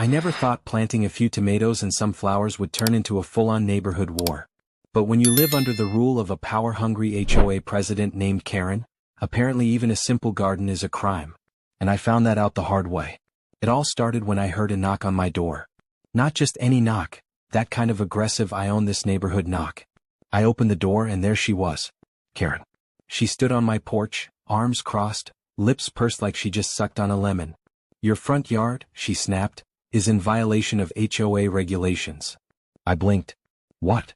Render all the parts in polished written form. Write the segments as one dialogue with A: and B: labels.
A: I never thought planting a few tomatoes and some flowers would turn into a full-on neighborhood war. But when you live under the rule of a power-hungry HOA president named Karen, apparently even a simple garden is a crime. And I found that out the hard way. It all started when I heard a knock on my door. Not just any knock, that kind of aggressive "I own this neighborhood" knock. I opened the door and there she was. Karen. She stood on my porch, arms crossed, lips pursed like she just sucked on a lemon. "Your front yard," she snapped, "is in violation of HOA regulations." I blinked. "What?"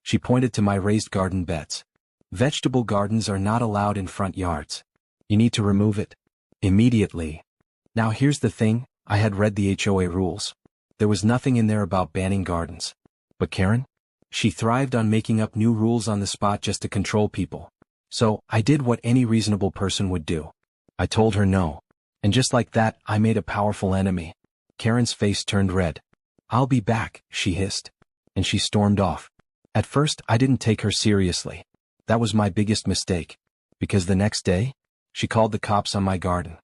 A: She pointed to my raised garden beds. "Vegetable gardens are not allowed in front yards. You need to remove it. Immediately." Now here's the thing, I had read the HOA rules. There was nothing in there about banning gardens. But Karen? She thrived on making up new rules on the spot just to control people. So, I did what any reasonable person would do. I told her no. And just like that, I made a powerful enemy. Karen's face turned red. "I'll be back," she hissed. And she stormed off. At first, I didn't take her seriously. That was my biggest mistake. Because the next day, she called the cops on my garden.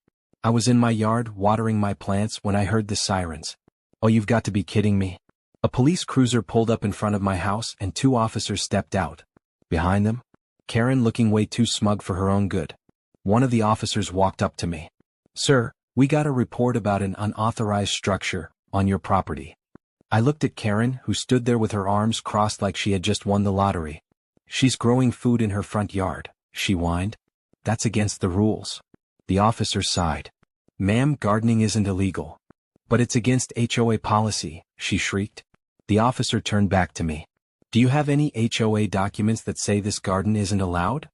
A: I was in my yard watering my plants when I heard the sirens. Oh, you've got to be kidding me. A police cruiser pulled up in front of my house and 2 officers stepped out. Behind them, Karen looking way too smug for her own good. One of the officers walked up to me. "Sir, we got a report about an unauthorized structure on your property." I looked at Karen, who stood there with her arms crossed like she had just won the lottery. "She's growing food in her front yard," she whined. "That's against the rules." The officer sighed. "Ma'am, gardening isn't illegal." "But it's against HOA policy," she shrieked. The officer turned back to me. "Do you have any HOA documents that say this garden isn't allowed?"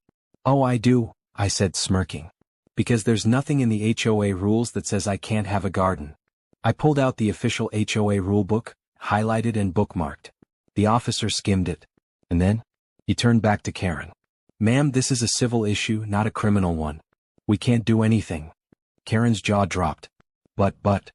A: "Oh, I do," I said, smirking. "Because there's nothing in the HOA rules that says I can't have a garden." I pulled out the official HOA rulebook, highlighted and bookmarked. The officer skimmed it. And then, he turned back to Karen. "Ma'am, this is a civil issue, not a criminal one. We can't do anything." Karen's jaw dropped. But.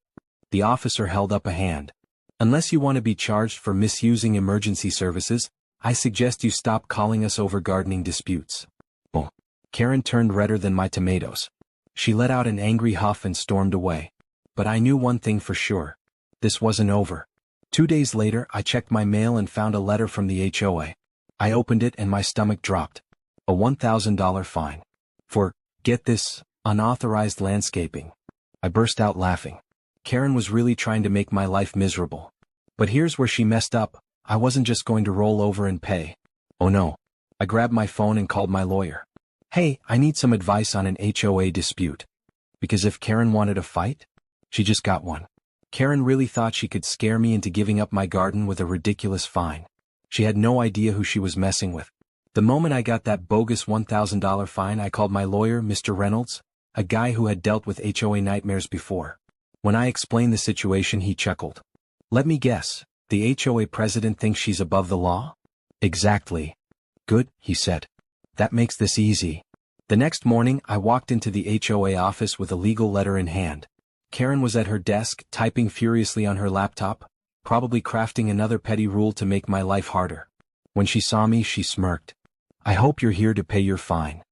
A: The officer held up a hand. "Unless you want to be charged for misusing emergency services, I suggest you stop calling us over gardening disputes." Boom. Karen turned redder than my tomatoes. She let out an angry huff and stormed away. But I knew one thing for sure. This wasn't over. 2 days later, I checked my mail and found a letter from the HOA. I opened it and my stomach dropped. A $1,000 fine. For, get this, unauthorized landscaping. I burst out laughing. Karen was really trying to make my life miserable. But here's where she messed up. I wasn't just going to roll over and pay. Oh no. I grabbed my phone and called my lawyer. "Hey, I need some advice on an HOA dispute." Because if Karen wanted a fight, she just got one. Karen really thought she could scare me into giving up my garden with a ridiculous fine. She had no idea who she was messing with. The moment I got that bogus $1,000 fine, I called my lawyer, Mr. Reynolds, a guy who had dealt with HOA nightmares before. When I explained the situation, he chuckled. "Let me guess, the HOA president thinks she's above the law?" "Exactly." "Good," he said. "That makes this easy." The next morning, I walked into the HOA office with a legal letter in hand. Karen was at her desk, typing furiously on her laptop, probably crafting another petty rule to make my life harder. When she saw me, she smirked. "I hope you're here to pay your fine."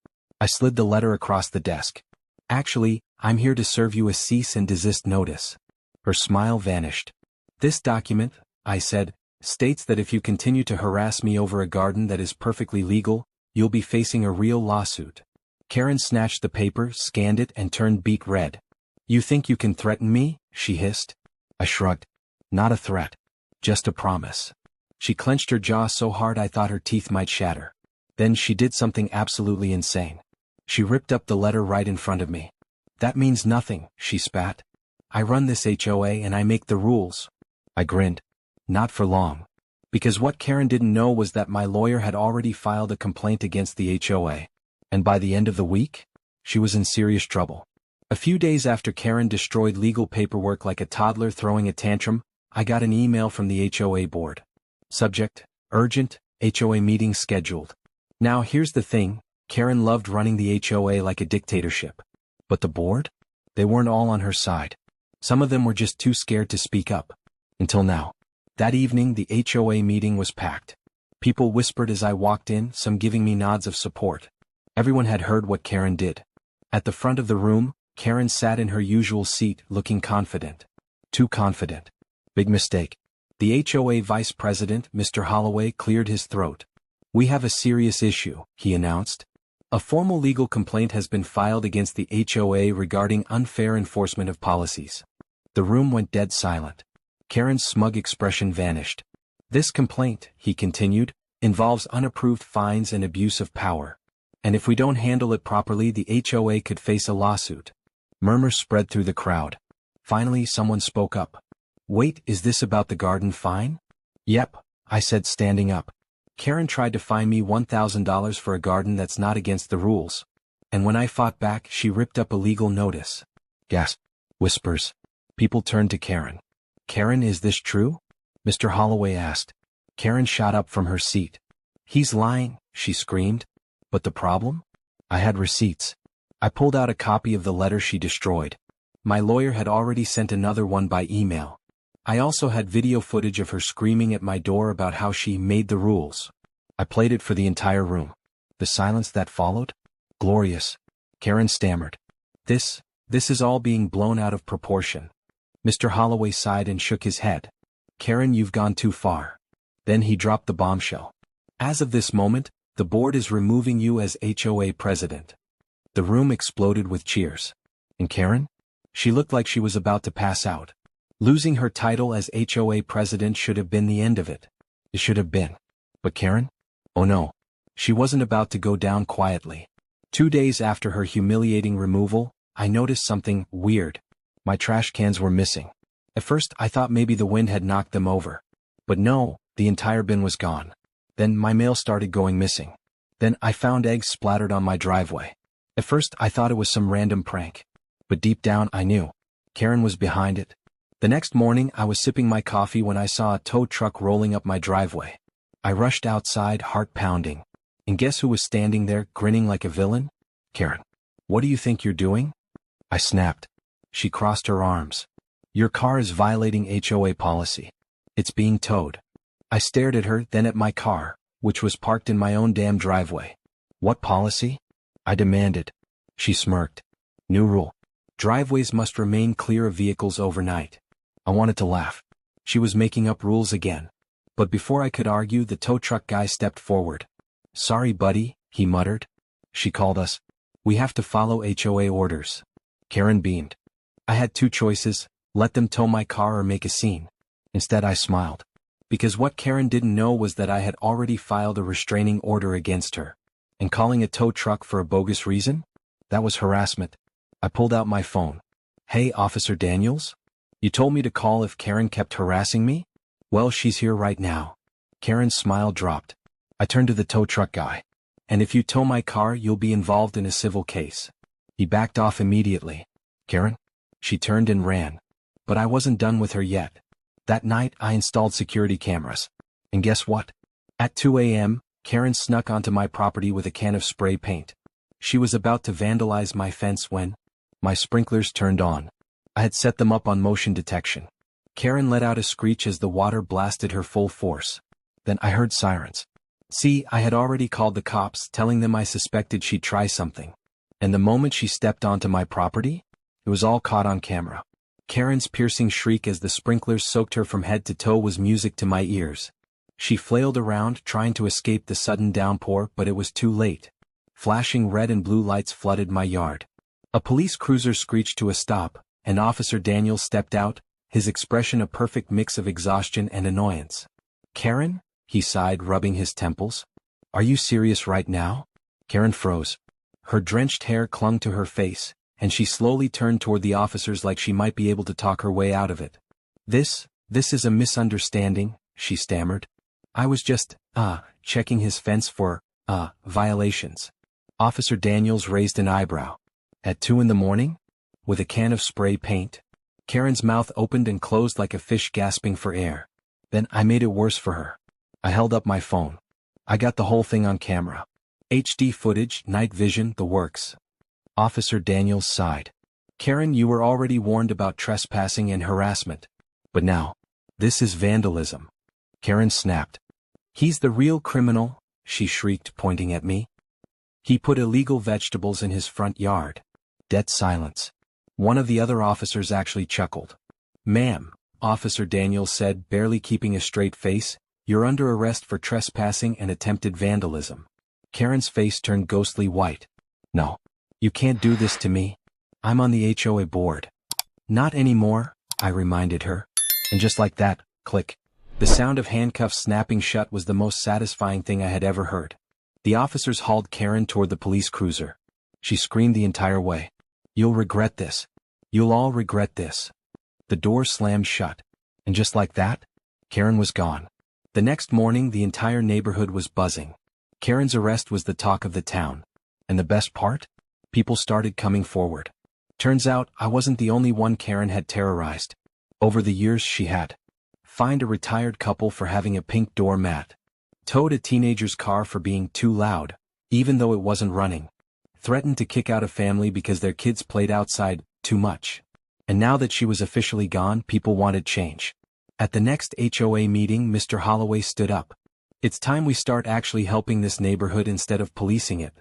A: I slid the letter across the desk. "Actually, I'm here to serve you a cease and desist notice." Her smile vanished. "This document," I said, "states that if you continue to harass me over a garden that is perfectly legal, you'll be facing a real lawsuit." Karen snatched the paper, scanned it, and turned beet red. "You think you can threaten me?" she hissed. I shrugged. "Not a threat. Just a promise." She clenched her jaw so hard I thought her teeth might shatter. Then she did something absolutely insane. She ripped up the letter right in front of me. "That means nothing," she spat. "I run this HOA and I make the rules." I grinned. Not for long. Because what Karen didn't know was that my lawyer had already filed a complaint against the HOA. And by the end of the week, she was in serious trouble. A few days after Karen destroyed legal paperwork like a toddler throwing a tantrum, I got an email from the HOA board. Subject: urgent, HOA meeting scheduled. Now here's the thing, Karen loved running the HOA like a dictatorship. But the board? They weren't all on her side. Some of them were just too scared to speak up. Until now. That evening the HOA meeting was packed. People whispered as I walked in, some giving me nods of support. Everyone had heard what Karen did. At the front of the room, Karen sat in her usual seat, looking confident. Too confident. Big mistake. The HOA vice president, Mr. Holloway, cleared his throat. We have a serious issue, he announced. A formal legal complaint has been filed against the HOA regarding unfair enforcement of policies. The room went dead silent. Karen's smug expression vanished. This complaint, he continued, involves unapproved fines and abuse of power. And if we don't handle it properly, the HOA could face a lawsuit. Murmurs spread through the crowd. Finally, someone spoke up. Wait, is this about the garden fine? Yep, I said, standing up. Karen tried to fine me $1,000 for a garden that's not against the rules. And when I fought back, she ripped up a legal notice. Gasp. Whispers. People turned to Karen. Karen, is this true? Mr. Holloway asked. Karen shot up from her seat. He's lying, she screamed. But the problem? I had receipts. I pulled out a copy of the letter she destroyed. My lawyer had already sent another one by email. I also had video footage of her screaming at my door about how she made the rules. I played it for the entire room. The silence that followed? Glorious. Karen stammered. This is all being blown out of proportion. Mr. Holloway sighed and shook his head. Karen, you've gone too far. Then he dropped the bombshell. As of this moment, the board is removing you as HOA president. The room exploded with cheers. And Karen? She looked like she was about to pass out. Losing her title as HOA president should have been the end of it. It should have been. But Karen? Oh no. She wasn't about to go down quietly. 2 days after her humiliating removal, I noticed something weird. My trash cans were missing. At first I thought maybe the wind had knocked them over. But no, the entire bin was gone. Then my mail started going missing. Then I found eggs splattered on my driveway. At first I thought it was some random prank. But deep down I knew. Karen was behind it. The next morning I was sipping my coffee when I saw a tow truck rolling up my driveway. I rushed outside, heart pounding. And guess who was standing there, grinning like a villain? Karen. What do you think you're doing? I snapped. She crossed her arms. Your car is violating HOA policy. It's being towed. I stared at her, then at my car, which was parked in my own damn driveway. What policy? I demanded. She smirked. New rule. Driveways must remain clear of vehicles overnight. I wanted to laugh. She was making up rules again. But before I could argue, the tow truck guy stepped forward. Sorry, buddy, he muttered. She called us. We have to follow HOA orders. Karen beamed. I had two choices, let them tow my car or make a scene. Instead I smiled. Because what Karen didn't know was that I had already filed a restraining order against her. And calling a tow truck for a bogus reason? That was harassment. I pulled out my phone. Hey, Officer Daniels? You told me to call if Karen kept harassing me? Well, she's here right now. Karen's smile dropped. I turned to the tow truck guy. And if you tow my car, you'll be involved in a civil case. He backed off immediately. Karen? She turned and ran. But I wasn't done with her yet. That night, I installed security cameras. And guess what? At 2 a.m., Karen snuck onto my property with a can of spray paint. She was about to vandalize my fence when my sprinklers turned on. I had set them up on motion detection. Karen let out a screech as the water blasted her full force. Then I heard sirens. See, I had already called the cops, telling them I suspected she'd try something. And the moment she stepped onto my property, it was all caught on camera. Karen's piercing shriek as the sprinklers soaked her from head to toe was music to my ears. She flailed around, trying to escape the sudden downpour, but it was too late. Flashing red and blue lights flooded my yard. A police cruiser screeched to a stop, and Officer Daniels stepped out, his expression a perfect mix of exhaustion and annoyance. Karen? He sighed, rubbing his temples. Are you serious right now? Karen froze. Her drenched hair clung to her face, and she slowly turned toward the officers like she might be able to talk her way out of it. This is a misunderstanding, she stammered. I was just, checking his fence for, violations. Officer Daniels raised an eyebrow. At 2 a.m? With a can of spray paint? Karen's mouth opened and closed like a fish gasping for air. Then I made it worse for her. I held up my phone. I got the whole thing on camera. HD footage, night vision, the works. Officer Daniels sighed. Karen, you were already warned about trespassing and harassment. But now, this is vandalism. Karen snapped. He's the real criminal, she shrieked, pointing at me. He put illegal vegetables in his front yard. Dead silence. One of the other officers actually chuckled. Ma'am, Officer Daniels said, barely keeping a straight face. "You're under arrest for trespassing and attempted vandalism." Karen's face turned ghostly white. "No. You can't do this to me. I'm on the HOA board." "Not anymore," I reminded her. And just like that, click. The sound of handcuffs snapping shut was the most satisfying thing I had ever heard. The officers hauled Karen toward the police cruiser. She screamed the entire way. "You'll regret this. You'll all regret this." The door slammed shut. And just like that, Karen was gone. The next morning, the entire neighborhood was buzzing. Karen's arrest was the talk of the town. And the best part? People started coming forward. Turns out, I wasn't the only one Karen had terrorized. Over the years she had fined a retired couple for having a pink doormat, towed a teenager's car for being too loud, even though it wasn't running, threatened to kick out a family because their kids played outside too much. And now that she was officially gone, people wanted change. At the next HOA meeting, Mr. Holloway stood up. "It's time we start actually helping this neighborhood instead of policing it."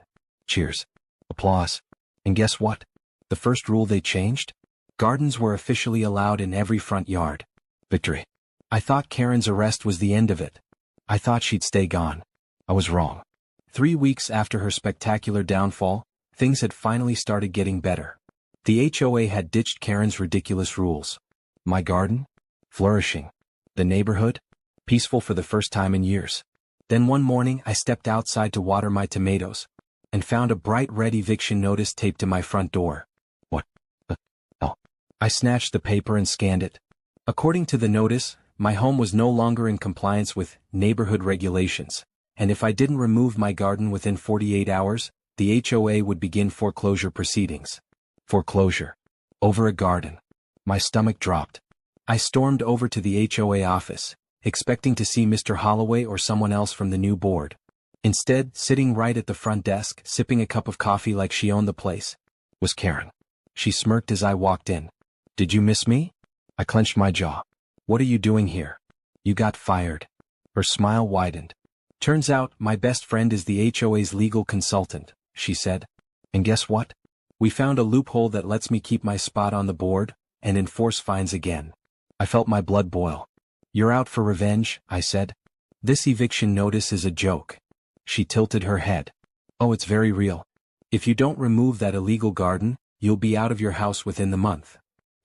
A: Cheers. Applause. And guess what? The first rule they changed? Gardens were officially allowed in every front yard. Victory. I thought Karen's arrest was the end of it. I thought she'd stay gone. I was wrong. 3 weeks after her spectacular downfall, things had finally started getting better. The HOA had ditched Karen's ridiculous rules. My garden? Flourishing. The neighborhood? Peaceful for the first time in years. Then one morning I stepped outside to water my tomatoes, and found a bright red eviction notice taped to my front door. What the hell? I snatched the paper and scanned it. According to the notice, my home was no longer in compliance with neighborhood regulations, and if I didn't remove my garden within 48 hours, the HOA would begin foreclosure proceedings. Foreclosure. Over a garden. My stomach dropped. I stormed over to the HOA office, expecting to see Mr. Holloway or someone else from the new board. Instead, sitting right at the front desk, sipping a cup of coffee like she owned the place, was Karen. She smirked as I walked in. "Did you miss me?" I clenched my jaw. "What are you doing here?" "You got fired." Her smile widened. "Turns out, my best friend is the HOA's legal consultant," she said. "And guess what? We found a loophole that lets me keep my spot on the board and enforce fines again." I felt my blood boil. "You're out for revenge," I said. "This eviction notice is a joke." She tilted her head. "Oh, it's very real. If you don't remove that illegal garden, you'll be out of your house within the month."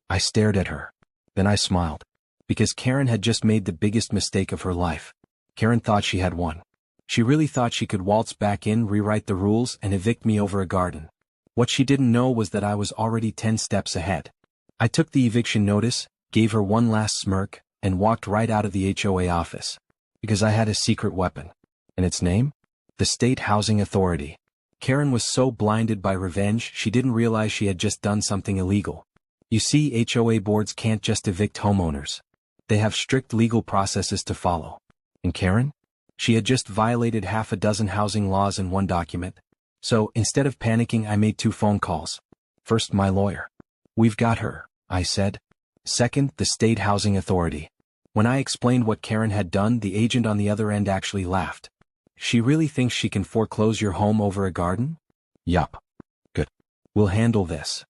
A: I stared at her. Then I smiled. Because Karen had just made the biggest mistake of her life. Karen thought she had won. She really thought she could waltz back in, rewrite the rules, and evict me over a garden. What she didn't know was that I was already 10 steps ahead. I took the eviction notice, gave her one last smirk, and walked right out of the HOA office. Because I had a secret weapon. And its name? The State Housing Authority. Karen was so blinded by revenge she didn't realize she had just done something illegal. You see, HOA boards can't just evict homeowners. They have strict legal processes to follow. And Karen? She had just violated half a dozen housing laws in one document. So, instead of panicking, I made 2 phone calls. First, my lawyer. "We've got her," I said. Second, the State Housing Authority. When I explained what Karen had done, the agent on the other end actually laughed. "She really thinks she can foreclose your home over a garden?" "Yup." "Good. We'll handle this."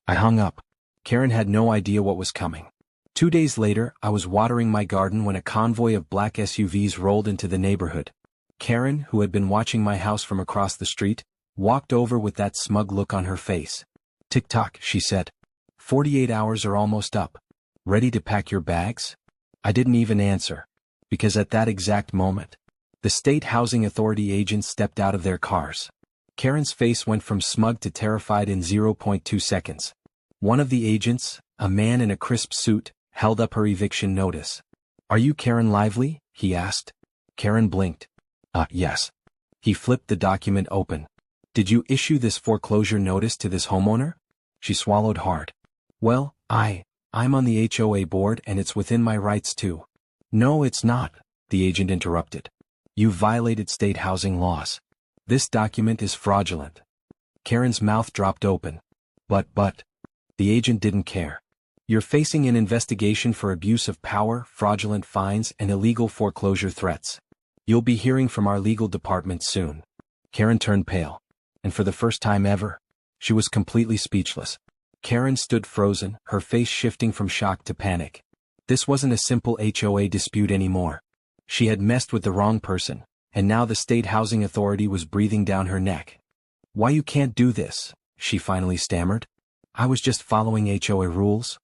A: I hung up. Karen had no idea what was coming. 2 days later, I was watering my garden when a convoy of black SUVs rolled into the neighborhood. Karen, who had been watching my house from across the street, walked over with that smug look on her face. "Tick-tock," she said. 48 hours are almost up. Ready to pack your bags?" I didn't even answer. Because at that exact moment, the State Housing Authority agents stepped out of their cars. Karen's face went from smug to terrified in 0.2 seconds. One of the agents, a man in a crisp suit, held up her eviction notice. "Are you Karen Lively?" he asked. Karen blinked. Yes." He flipped the document open. "Did you issue this foreclosure notice to this homeowner?" She swallowed hard. "Well, I'm on the HOA board and it's within my rights too." "No, it's not," the agent interrupted. "You violated state housing laws. This document is fraudulent." Karen's mouth dropped open. But, the agent didn't care. "You're facing an investigation for abuse of power, fraudulent fines, and illegal foreclosure threats. You'll be hearing from our legal department soon." Karen turned pale. And for the first time ever, she was completely speechless. Karen stood frozen, her face shifting from shock to panic. This wasn't a simple HOA dispute anymore. She had messed with the wrong person, and now the state housing authority was breathing down her neck. "Why you can't do this?" she finally stammered. "I was just following HOA rules."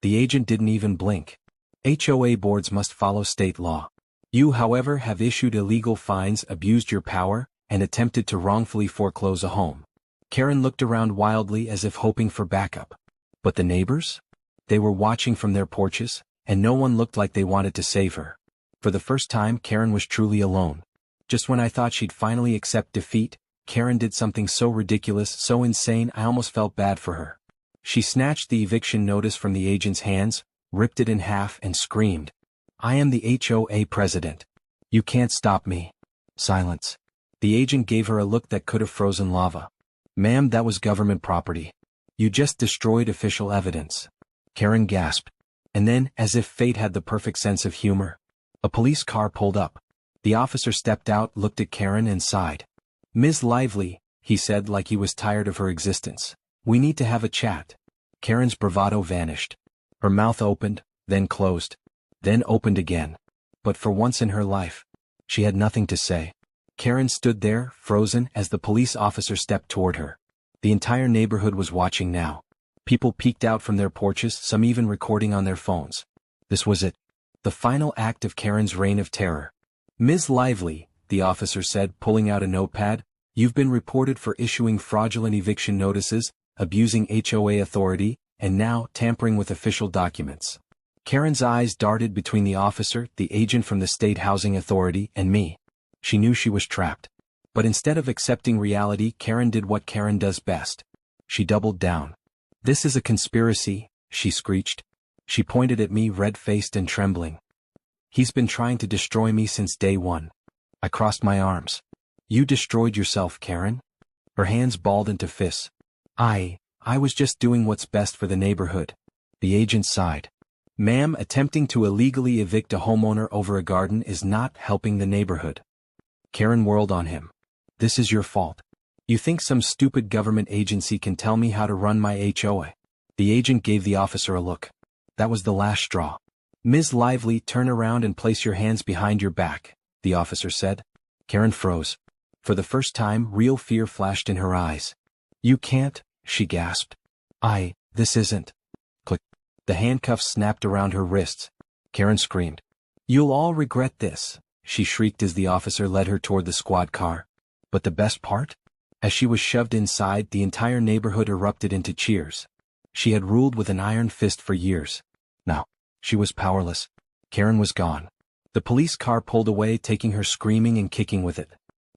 A: The agent didn't even blink. HOA boards must follow state law. You, however, have issued illegal fines, abused your power, and attempted to wrongfully foreclose a home. Karen looked around wildly as if hoping for backup. But the neighbors? They were watching from their porches, and no one looked like they wanted to save her. For the first time, Karen was truly alone. Just when I thought she'd finally accept defeat, Karen did something so ridiculous, so insane, I almost felt bad for her. She snatched the eviction notice from the agent's hands, ripped it in half, and screamed, "I am the HOA president. You can't stop me." Silence. The agent gave her a look that could have frozen lava. "Ma'am, that was government property. You just destroyed official evidence." Karen gasped. And then, as if fate had the perfect sense of humor, a police car pulled up. The officer stepped out, looked at Karen, and sighed. "Ms. Lively," he said like he was tired of her existence, "we need to have a chat." Karen's bravado vanished. Her mouth opened, then closed, then opened again. But for once in her life, she had nothing to say. Karen stood there, frozen, as the police officer stepped toward her. The entire neighborhood was watching now. People peeked out from their porches, some even recording on their phones. This was it. The final act of Karen's reign of terror. "Ms. Lively," the officer said, pulling out a notepad, "you've been reported for issuing fraudulent eviction notices, abusing HOA authority, and now tampering with official documents." Karen's eyes darted between the officer, the agent from the state housing authority, and me. She knew she was trapped. But instead of accepting reality, Karen did what Karen does best. She doubled down. "This is a conspiracy," she screeched. She pointed at me, red-faced and trembling. "He's been trying to destroy me since day one." I crossed my arms. "You destroyed yourself, Karen?" Her hands balled into fists. I was just doing what's best for the neighborhood." The agent sighed. "Ma'am, attempting to illegally evict a homeowner over a garden is not helping the neighborhood." Karen whirled on him. "This is your fault. You think some stupid government agency can tell me how to run my HOA?" The agent gave the officer a look. That was the last straw. "Ms. Lively, turn around and place your hands behind your back," the officer said. Karen froze. For the first time, real fear flashed in her eyes. "You can't," she gasped. This isn't." Click. The handcuffs snapped around her wrists. Karen screamed. "You'll all regret this," she shrieked as the officer led her toward the squad car. But the best part? As she was shoved inside, the entire neighborhood erupted into cheers. She had ruled with an iron fist for years. Now, she was powerless. Karen was gone. The police car pulled away, taking her screaming and kicking with it.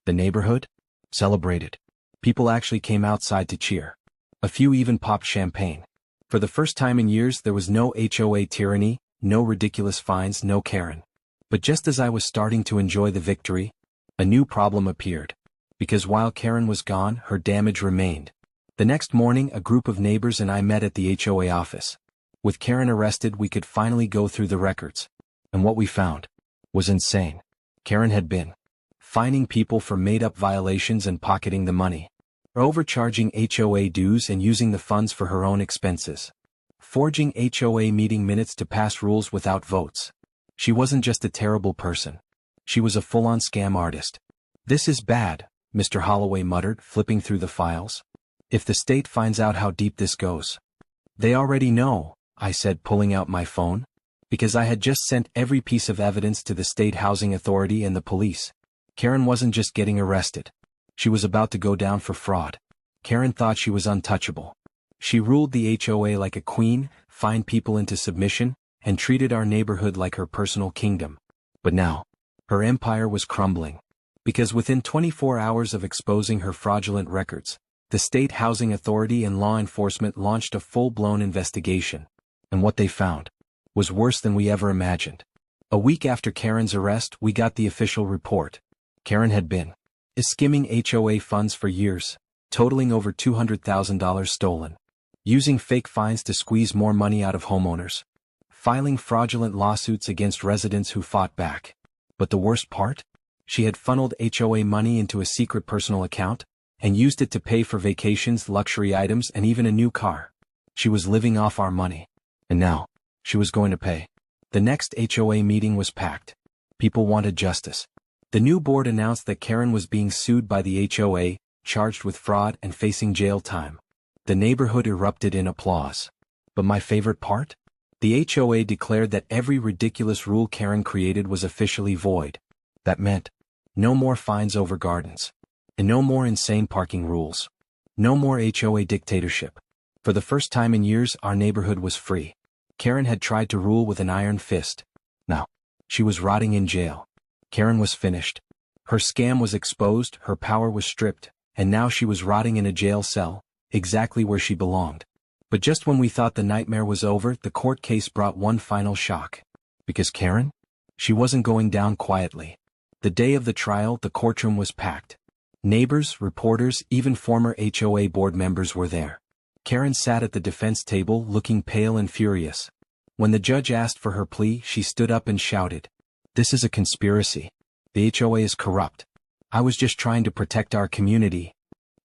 A: The neighborhood celebrated. People actually came outside to cheer. A few even popped champagne. For the first time in years, there was no HOA tyranny, no ridiculous fines, no Karen. But just as I was starting to enjoy the victory, a new problem appeared. Because while Karen was gone, her damage remained. The next morning, a group of neighbors and I met at the HOA office. With Karen arrested, we could finally go through the records. And what we found was insane. Karen had been fining people for made-up violations and pocketing the money, overcharging HOA dues and using the funds for her own expenses, forging HOA meeting minutes to pass rules without votes. She wasn't just a terrible person. She was a full-on scam artist. "This is bad," Mr. Holloway muttered, flipping through the files. "If the state finds out how deep this goes." "They already know," I said, pulling out my phone, because I had just sent every piece of evidence to the state housing authority and the police. Karen wasn't just getting arrested. She was about to go down for fraud. Karen thought she was untouchable. She ruled the HOA like a queen, fined people into submission, and treated our neighborhood like her personal kingdom. But now, her empire was crumbling. Because within 24 hours of exposing her fraudulent records, the state housing authority and law enforcement launched a full-blown investigation. And what they found was worse than we ever imagined. A week after Karen's arrest, we got the official report. Karen had been skimming HOA funds for years, totaling over $200,000 stolen, using fake fines to squeeze more money out of homeowners, filing fraudulent lawsuits against residents who fought back. But the worst part? She had funneled HOA money into a secret personal account and used it to pay for vacations, luxury items, and even a new car. She was living off our money. And now, she was going to pay. The next HOA meeting was packed. People wanted justice. The new board announced that Karen was being sued by the HOA, charged with fraud and facing jail time. The neighborhood erupted in applause. But my favorite part? The HOA declared that every ridiculous rule Karen created was officially void. That meant no more fines over gardens. And no more insane parking rules. No more HOA dictatorship. For the first time in years, our neighborhood was free. Karen had tried to rule with an iron fist. Now, she was rotting in jail. Karen was finished. Her scam was exposed, her power was stripped, and now she was rotting in a jail cell, exactly where she belonged. But just when we thought the nightmare was over, the court case brought one final shock. Because Karen? She wasn't going down quietly. The day of the trial, the courtroom was packed. Neighbors, reporters, even former HOA board members were there. Karen sat at the defense table looking pale and furious. When the judge asked for her plea, she stood up and shouted, "This is a conspiracy. The HOA is corrupt. I was just trying to protect our community."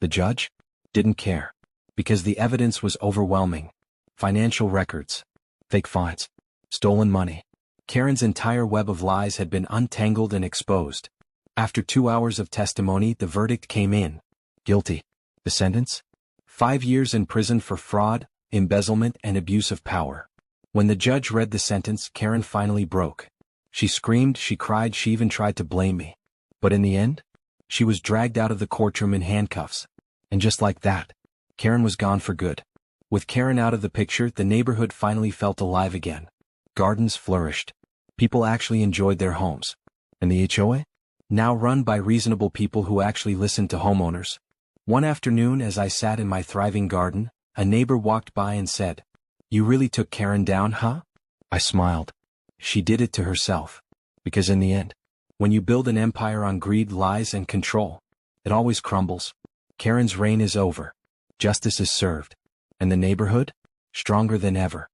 A: The judge didn't care. Because the evidence was overwhelming. Financial records, fake fines, stolen money. Karen's entire web of lies had been untangled and exposed. After 2 hours of testimony, the verdict came in. Guilty. The sentence? 5 years in prison for fraud, embezzlement, and abuse of power. When the judge read the sentence, Karen finally broke. She screamed, she cried, she even tried to blame me. But in the end, she was dragged out of the courtroom in handcuffs. And just like that, Karen was gone for good. With Karen out of the picture, the neighborhood finally felt alive again. Gardens flourished. People actually enjoyed their homes. And the HOA? Now run by reasonable people who actually listened to homeowners. One afternoon, as I sat in my thriving garden, a neighbor walked by and said, "You really took Karen down, huh?" I smiled. She did it to herself. Because in the end, when you build an empire on greed, lies, and control, it always crumbles. Karen's reign is over. Justice is served. And the neighborhood? Stronger than ever.